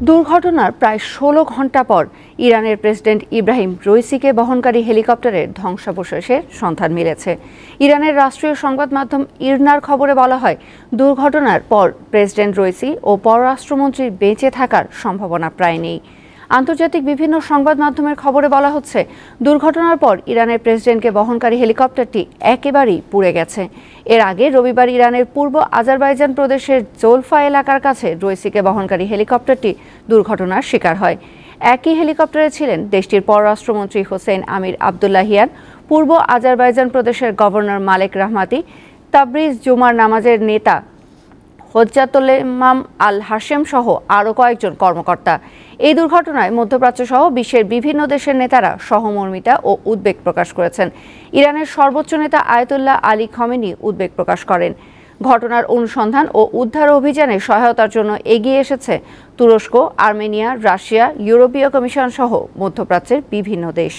দুর্ঘটনার প্রায় ১৬ ঘণ্টা পর ইরানের প্রেসিডেন্ট ইব্রাহিম রইসিকে বহনকারী হেলিকপ্টারের ধ্বংসাবশেষের সন্ধান মিলেছে। ইরানের রাষ্ট্রীয় সংবাদ মাধ্যম ইরনার খবরে বলা হয়, দুর্ঘটনার পর প্রেসিডেন্ট রইসি ও পররাষ্ট্রমন্ত্রীর বেঁচে থাকার সম্ভাবনা প্রায় নেই। আন্তর্জাতিক বিভিন্ন সংবাদ মাধ্যমের খবরে বলা হচ্ছে, দুর্ঘটনার পর ইরানের প্রেসিডেন্টকে বহনকারী হেলিকপ্টারটি একেবারেই পুড়ে গেছে। এর আগে রবিবার ইরানের পূর্ব আজারবাইজান প্রদেশের জোলফা এলাকার কাছে রইসিকে বহনকারী হেলিকপ্টারটি দুর্ঘটনার শিকার হয়। একই হেলিকপ্টারে ছিলেন দেশটির পররাষ্ট্রমন্ত্রী হোসেন আমির আবদুল্লাহিয়ান, পূর্ব আজারবাইজান প্রদেশের গভর্নর মালেক রাহমাতি, তাবরিজ জুমার নামাজের নেতা হজ্জাতুল-ইমাম আল হাশেম সহ আরও কয়েকজন কর্মকর্তা। এই দুর্ঘটনায় মধ্যপ্রাচ্য সহ বিশ্বের বিভিন্ন দেশের নেতারা সহমর্মিতা ও উদ্বেগ প্রকাশ করেছেন। ইরানের সর্বোচ্চ নেতা আয়াতুল্লাহ আলী খমেনি উদ্বেগ প্রকাশ করেন। ঘটনার অনুসন্ধান ও উদ্ধার অভিযানে সহায়তার জন্য এগিয়ে এসেছে তুরস্ক, আর্মেনিয়া, রাশিয়া, ইউরোপীয় কমিশন সহ মধ্যপ্রাচ্যের বিভিন্ন দেশ।